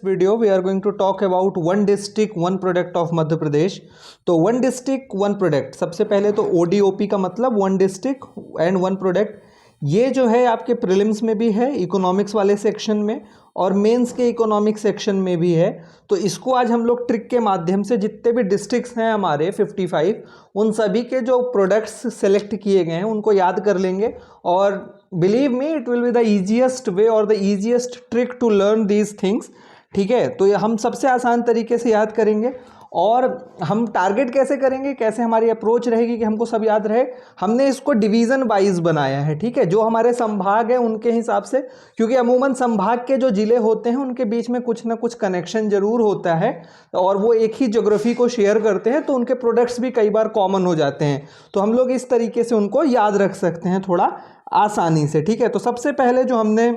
Video we are going to talk about one district one product of Madhya Pradesh. तो one district one product, सबसे पहले तो ODOP का मतलब one district and one product. ये जो है आपके प्रीलिम्स में भी है, इकोनॉमिक्स वाले सेक्शन में, और मेंस के इकोनॉमिक्स सेक्शन में भी है। तो इसको आज हम लोग ट्रिक के माध्यम से जितने भी डिस्ट्रिक्ट्स हैं हमारे 55, उन सभी के जो प्रोडक्ट्स सेलेक्ट किए गए हैं उनको याद कर लेंगे। और believe me, it will be the easiest way और the easiest trick to learn these things. ठीक है, तो ये हम सबसे आसान तरीके से याद करेंगे। और हम टारगेट कैसे करेंगे, कैसे हमारी अप्रोच रहेगी कि हमको सब याद रहे। हमने इसको डिवीज़न वाइज बनाया है, ठीक है, जो हमारे संभाग है उनके हिसाब से, क्योंकि अमूमन संभाग के जो जिले होते हैं उनके बीच में कुछ ना कुछ कनेक्शन जरूर होता है और वो एक ही ज्योग्राफी को शेयर करते हैं, तो उनके प्रोडक्ट्स भी कई बार कॉमन हो जाते हैं। तो हम लोग इस तरीके से उनको याद रख सकते हैं थोड़ा आसानी से। ठीक है, तो सबसे पहले जो हमने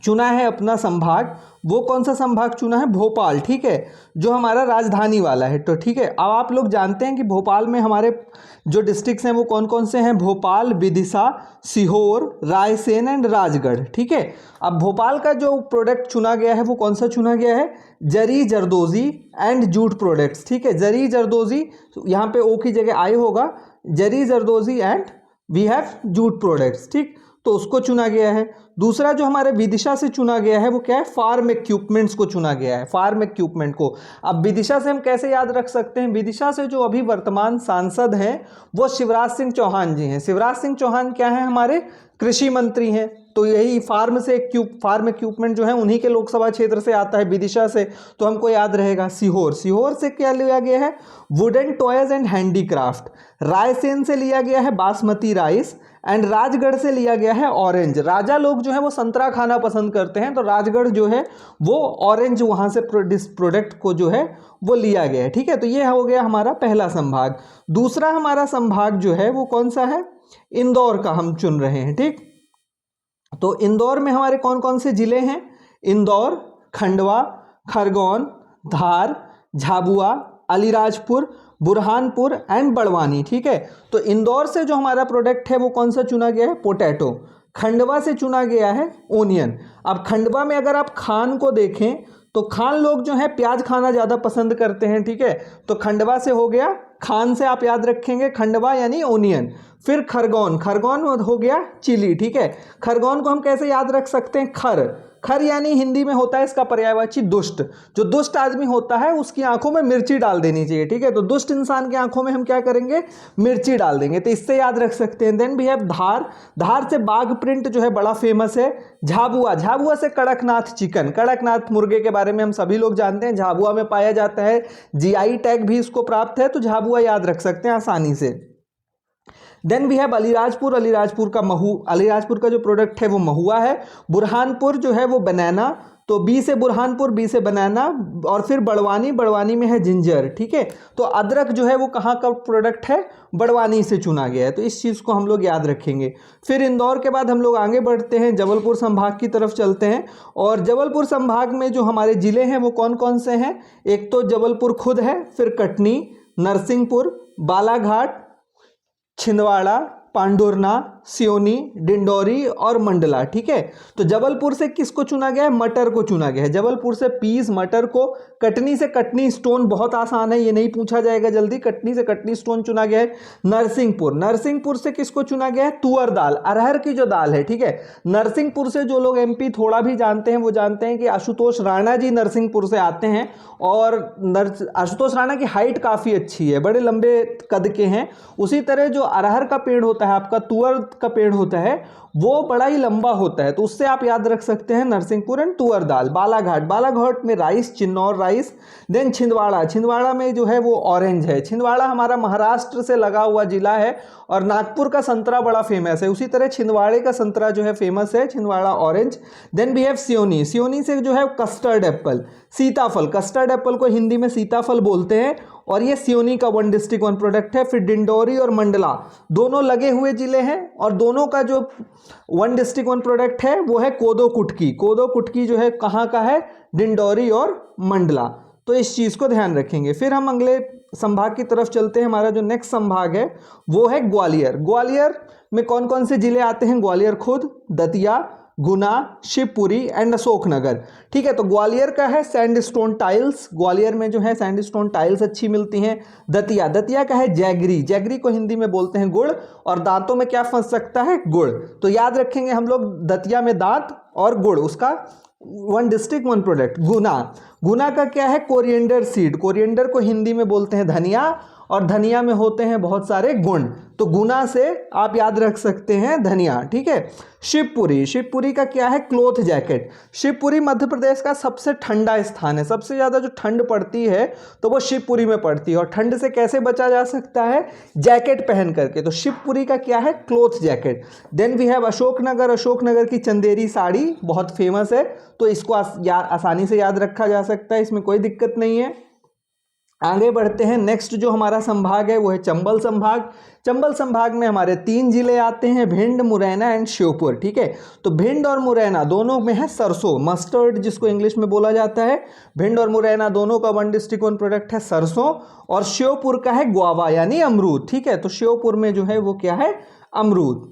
चुना है अपना संभाग, वो कौन सा संभाग चुना है? भोपाल। ठीक है, जो हमारा राजधानी वाला है। तो ठीक है, अब आप लोग जानते हैं कि भोपाल में हमारे जो डिस्ट्रिक्ट्स हैं वो कौन कौन से हैं? भोपाल, विदिशा, सीहोर, रायसेन एंड राजगढ़। ठीक है, अब भोपाल का जो प्रोडक्ट चुना गया है वो कौन सा चुना गया है? जरी, जरदोजी एंड जूट प्रोडक्ट्स। ठीक है, जरी, जरदोजी, यहाँ पे ओ की जगह आई होगा, जरी, जरदोजी and we have jute products. ठीक, तो उसको चुना गया है। दूसरा जो हमारे विदिशा से चुना गया है वो क्या है? फार्म इक्विपमेंट्स को चुना गया है, फार्म इक्विपमेंट को। अब विदिशा से हम कैसे याद रख सकते हैं? विदिशा से जो अभी वर्तमान सांसद हैं वो शिवराज सिंह चौहान जी हैं। शिवराज सिंह चौहान क्या हैं? हमारे कृषि मंत्री हैं। तो यही फार्म इक्विपमेंट जो है उन्हीं के लोकसभा क्षेत्र से आता है, विदिशा से, तो हमको याद रहेगा। सीहोर, सीहोर से क्या लिया गया है? Wooden toys and handicraft. Raisen से लिया गया है बासमती राइस एंड राजगढ़ से लिया गया है ऑरेंज। राजा लोग जो है वो संतरा खाना पसंद करते हैं, तो राजगढ़ जो है वो ऑरेंज वहाँ से प्रोडक्ट को जो है वो लिया गया है। ठीक है, तो ये हो गया हमारा पहला संभाग। दूसरा हमारा संभाग जो है वो कौन सा है? इंदौर का हम चुन रहे हैं। ठीक, तो इंदौर में हमारे कौन कौन से जिले हैं? इंदौर, खंडवा, खरगोन, धार, झाबुआ, अलीराजपुर, बुरहानपुर एंड बड़वानी। ठीक है, तो इंदौर से जो हमारा प्रोडक्ट है वो कौन सा चुना गया है? पोटैटो। खंडवा से चुना गया है ओनियन। अब खंडवा में अगर आप खान को देखें तो खान लोग जो है प्याज खाना ज़्यादा पसंद करते हैं। ठीक है, तो खंडवा से हो गया, खान से आप याद रखेंगे खंडवा यानी ओनियन। फिर खरगोन, खरगोन हो गया चिली। ठीक है, खरगोन को हम कैसे याद रख सकते हैं? खर, खर यानी हिंदी में होता है इसका पर्यायवाची दुष्ट। जो दुष्ट आदमी होता है उसकी आंखों में मिर्ची डाल देनी चाहिए। ठीक है, तो दुष्ट इंसान की आंखों में हम क्या करेंगे? मिर्ची डाल देंगे, तो इससे याद रख सकते हैं। देन भी है धार, धार से बाघ प्रिंट जो है बड़ा फेमस है। झाबुआ, झाबुआ से कड़कनाथ चिकन, कड़कनाथ मुर्गे के बारे में हम सभी लोग जानते हैं, झाबुआ में पाया जाता है, जीआई टैग भी इसको प्राप्त है, तो झाबुआ याद रख सकते हैं आसानी से। Then we have Alirajpur, Alirajpur का अलीराजपुर का जो प्रोडक्ट है वो महुआ है। बुरहानपुर जो है वो बनाना, तो बी से बुरहानपुर, बी से बनाना। और फिर बड़वानी, बड़वानी में है जिंजर। ठीक है, तो अदरक जो है वो कहाँ का प्रोडक्ट है? बड़वानी से चुना गया है, तो इस चीज़ को हम लोग याद रखेंगे। फिर इंदौर के बाद हम लोग आगे बढ़ते हैं, जबलपुर संभाग की तरफ चलते हैं। और जबलपुर संभाग में जो हमारे ज़िले हैं वो कौन कौन से हैं? एक तो जबलपुर खुद है, फिर कटनी, नरसिंहपुर, बालाघाट, छिंदवाड़ा, पांडुरना, सियोनी, डिंडोरी और मंडला। ठीक है, तो जबलपुर से किसको चुना गया है? मटर को चुना गया है। जबलपुर से पीस मटर को। कटनी से कटनी स्टोन, बहुत आसान है, ये नहीं पूछा जाएगा जल्दी, कटनी से कटनी स्टोन चुना गया है। नरसिंहपुर, नरसिंहपुर से किसको चुना गया है? तुअर दाल, अरहर की जो दाल है। ठीक है, नरसिंहपुर से जो लोग एमपी थोड़ा भी जानते हैं वो जानते हैं कि आशुतोष राणा जी नरसिंहपुर से आते हैं, और आशुतोष राणा की हाइट काफ़ी अच्छी है, बड़े लंबे कद के हैं। उसी तरह जो अरहर का पेड़ होता है आपका, तुअर का पेड़ होता है, वो बड़ा ही लंबा होता है, तो उससे आप याद रख सकते हैं नरसिंहपुर एंड तुअर दाल। बालाघाट, बालाघाट में rice, Chinnor rice. Then Chhindwara, Chhindwara में जो है वो ऑरेंज है। छिंदवाड़ा हमारा महाराष्ट्र से लगा हुआ जिला है, और नागपुर का संतरा बड़ा फेमस है, उसी तरह छिंदवाड़े का संतरा जो है फेमस है, Chhindwara orange. Then we have Seoni, Seoni से जो है कस्टर्ड एप्पल, सीताफल, कस्टर्ड एप्पल को हिंदी में सीताफल बोलते हैं, और ये सियोनी का वन डिस्ट्रिक्ट वन प्रोडक्ट है। फिर डिंडोरी और मंडला दोनों लगे हुए जिले हैं, और दोनों का जो वन डिस्ट्रिक्ट वन प्रोडक्ट है वो है कोदो कुटकी। कोदो कुटकी जो है कहाँ का है? डिंडोरी और मंडला, तो इस चीज़ को ध्यान रखेंगे। फिर हम अगले संभाग की तरफ चलते हैं। हमारा जो नेक्स्ट संभाग है वो है ग्वालियर। ग्वालियर में कौन कौन से जिले आते हैं? ग्वालियर खुद, दतिया, गुना, शिवपुरी एंड अशोकनगर। ठीक है, तो ग्वालियर का है सैंडस्टोन टाइल्स, ग्वालियर में जो है सैंडस्टोन टाइल्स अच्छी मिलती हैं। दतिया, दतिया का है जैगरी, जैगरी को हिंदी में बोलते हैं गुड़, और दांतों में क्या फंस सकता है, गुड़। तो याद रखेंगे हम लोग दतिया में दांत और गुड़, उसका वन डिस्ट्रिक्ट वन प्रोडक्ट। गुना, गुना का क्या है, कोरिएंडर सीड, कोरिएंडर को हिंदी में बोलते हैं धनिया, और धनिया में होते हैं बहुत सारे गुण, तो गुना से आप याद रख सकते हैं धनिया। ठीक है, शिवपुरी, शिवपुरी का क्या है, क्लोथ जैकेट। शिवपुरी मध्य प्रदेश का सबसे ठंडा स्थान है, सबसे ज़्यादा जो ठंड पड़ती है तो वो शिवपुरी में पड़ती है, और ठंड से कैसे बचा जा सकता है, जैकेट पहन करके, तो शिवपुरी का क्या है, cloth jacket. Then we have Ashoknagar, Ashoknagar की चंदेरी साड़ी बहुत फेमस है, तो इसको आसानी से याद रखा जा सकता है, इसमें कोई दिक्कत नहीं है। आगे बढ़ते हैं, नेक्स्ट जो हमारा संभाग है वो है चंबल संभाग। चंबल संभाग में हमारे 3 जिले आते हैं, भिंड, मुरैना एंड श्योपुर। ठीक है, तो भिंड और मुरैना दोनों में है सरसों, मस्टर्ड जिसको इंग्लिश में बोला जाता है। भिंड और मुरैना दोनों का वन डिस्ट्रिक्ट वन प्रोडक्ट है सरसों, और श्योपुर का है गुआवा यानी अमरूद। ठीक है, तो श्योपुर में जो है वो क्या है, अमरूद।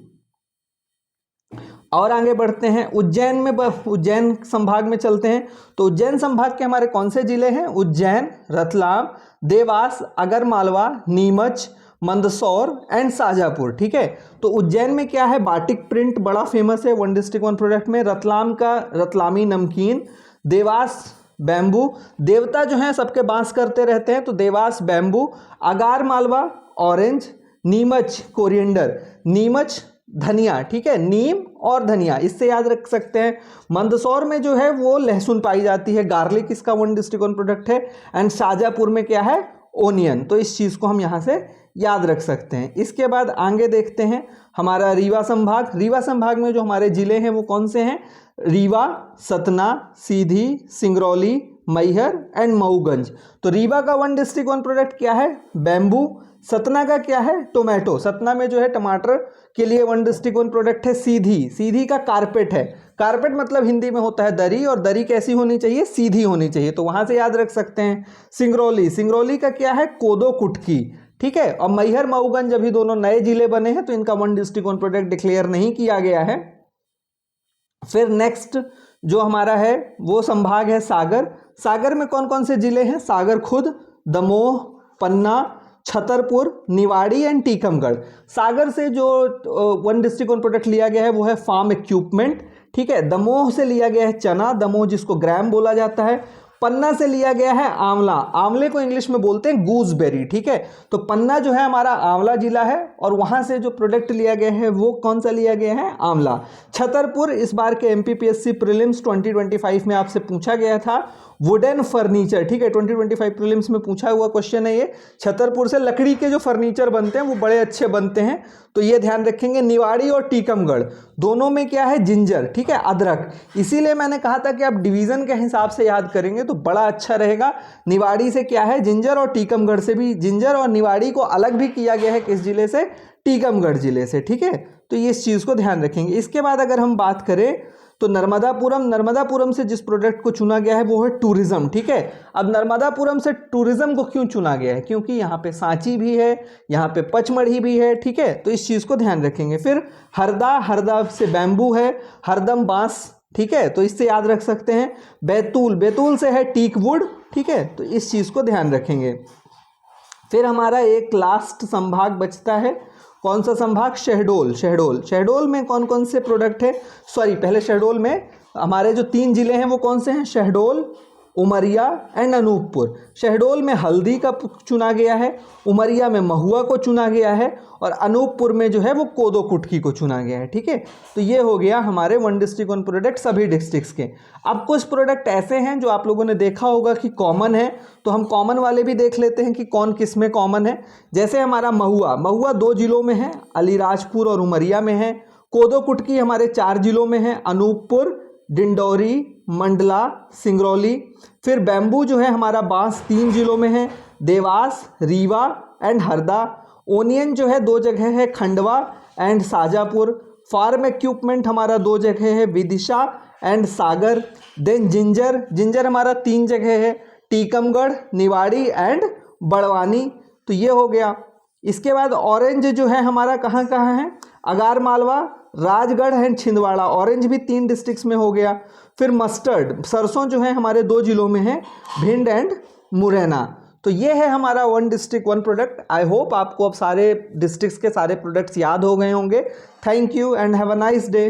और आगे बढ़ते हैं, उज्जैन में, उज्जैन संभाग में चलते हैं। तो उज्जैन संभाग के हमारे कौन से जिले हैं, उज्जैन, रतलाम, देवास, आगरमालवा, नीमच, मंदसौर एंड शाजापुर। ठीक है, तो उज्जैन में क्या है, बाटिक प्रिंट बड़ा फेमस है वन डिस्ट्रिक्ट वन प्रोडक्ट में। रतलाम का रतलामी नमकीन, देवास बैम्बू, देवता जो हैं सबके बांस करते रहते हैं, तो Dewas bamboo, Agar Malwa orange, Neemuch coriander, Neemuch धनिया। ठीक है, नीम और धनिया, इससे याद रख सकते हैं। मंदसौर में जो है वो लहसुन पाई जाती है, गार्लिक इसका वन डिस्ट्रिक्ट वन प्रोडक्ट है। एंड शाजापुर में क्या है, ओनियन, तो इस चीज़ को हम यहाँ से याद रख सकते हैं। इसके बाद आगे देखते हैं हमारा रीवा संभाग। रीवा संभाग में जो हमारे जिले हैं वो कौन से हैं, रीवा, सतना, सीधी, सिंगरौली, मैहर एंड मऊगंज। तो रीवा का वन डिस्ट्रिक्ट वन प्रोडक्ट क्या है, बैम्बू। सतना का क्या है, टोमेटो, सतना में जो है टमाटर के लिए वन डिस्ट्रिक्ट वन प्रोडक्ट है सीधी। सीधी का कारपेट है, कारपेट मतलब हिंदी में होता है दरी, और दरी कैसी होनी चाहिए, सीधी होनी चाहिए, तो वहां से याद रख सकते हैं। सिंगरौली, सिंगरौली का क्या है, कोदो कुटकी। ठीक है, और मैहर मऊगंज अभी दोनों नए जिले बने हैं, तो इनका one district one product declare नहीं किया गया है। फिर नेक्स्ट जो हमारा है वो संभाग है सागर। सागर में कौन कौन से जिले हैं, सागर खुद, दमोह, पन्ना, छतरपुर, निवाड़ी एंड टीकमगढ़। सागर से जो वन डिस्ट्रिक्ट वन प्रोडक्ट लिया गया है वो है फार्म इक्विपमेंट। ठीक है, दमोह से लिया गया है चना, दमोह जिसको ग्राम बोला जाता है। पन्ना से लिया गया है आंवला, आंवले को इंग्लिश में बोलते हैं गूसबेरी। ठीक है, तो पन्ना जो है हमारा आंवला जिला है, और वहां से जो प्रोडक्ट लिया गया है वो कौन सा लिया गया है, आंवला। छतरपुर इस बार के एमपीपीएससी प्रीलिम्स 2025 में आपसे पूछा गया था, वुडन फर्नीचर। ठीक है, 2025 प्रीलिम्स में पूछा हुआ क्वेश्चन है ये। छतरपुर से लकड़ी के जो फर्नीचर बनते हैं वो बड़े अच्छे बनते हैं, तो ये ध्यान रखेंगे। निवाड़ी और टीकमगढ़ दोनों में क्या है, जिंजर। ठीक है, अदरक, इसीलिए मैंने कहा था कि आप डिवीजन के हिसाब से याद करेंगे तो बड़ा अच्छा रहेगा। निवाड़ी से क्या है, जिंजर, और टीकमगढ़ से भी जिंजर, और निवाड़ी को अलग भी किया गया है किस जिले से, टीकमगढ़ जिले से। ठीक है, तो ये इस चीज़ को ध्यान रखेंगे। इसके बाद अगर हम बात करें तो नर्मदापुरम, नर्मदापुरम से जिस प्रोडक्ट को चुना गया है वो है टूरिज्म। ठीक है, अब नर्मदापुरम से टूरिज्म को क्यों चुना गया है, क्योंकि यहाँ पे सांची भी है, यहाँ पे पचमढ़ी भी है। ठीक है, तो इस चीज़ को ध्यान रखेंगे। फिर हरदा, हरदा से बैम्बू है, हरदम बांस। ठीक है, तो इससे याद रख सकते हैं। बैतूल, बैतूल से है टीक वुड। ठीक है, तो इस चीज़ को ध्यान रखेंगे। फिर हमारा एक लास्ट संभाग बचता है, कौन सा संभाग, शहडोल। शहडोल, शहडोल में कौन कौन से प्रोडक्ट है, सॉरी पहले शहडोल में हमारे जो 3 जिले हैं वो कौन से हैं, शहडोल, उमरिया एंड अनूपपुर। शहडोल में हल्दी का चुना गया है, उमरिया में महुआ को चुना गया है, और अनूपपुर में जो है वो कोदो कुटकी को चुना गया है। ठीक है, तो ये हो गया हमारे वन डिस्ट्रिक्ट वन प्रोडक्ट सभी डिस्ट्रिक्ट्स के। अब कुछ प्रोडक्ट ऐसे हैं जो आप लोगों ने देखा होगा कि कॉमन है, तो हम कॉमन वाले भी देख लेते हैं कि कौन किस में कॉमन है। जैसे हमारा महुआ, महुआ 2 जिलों में है, अलीराजपुर और उमरिया में है। कोदो कुटकी हमारे 4 जिलों में है, अनूपपुर, डिंडौरी, मंडला, सिंगरौली। फिर बैम्बू जो है हमारा बांस 3 जिलों में है, देवास, रीवा एंड हरदा। ओनियन जो है 2 जगह है, Khandwa and Shajapur. Farm equipment हमारा 2 जगह है, Vidisha and Sagar. Then ginger, ginger हमारा 3 जगह है, टीकमगढ़, निवाड़ी एंड बड़वानी। तो ये हो गया। इसके बाद ऑरेंज जो है हमारा कहाँ कहाँ है, अगार मालवा, राजगढ़ एंड छिंदवाड़ा, ऑरेंज भी 3 डिस्ट्रिक्ट्स में हो गया। फिर मस्टर्ड, सरसों जो है हमारे 2 जिलों में है, भिंड एंड मुरैना। तो ये है हमारा 1 डिस्ट्रिक्ट 1 प्रोडक्ट। आई होप आपको अब सारे डिस्ट्रिक्ट्स के सारे प्रोडक्ट्स याद हो गए होंगे। Thank you and have a nice day.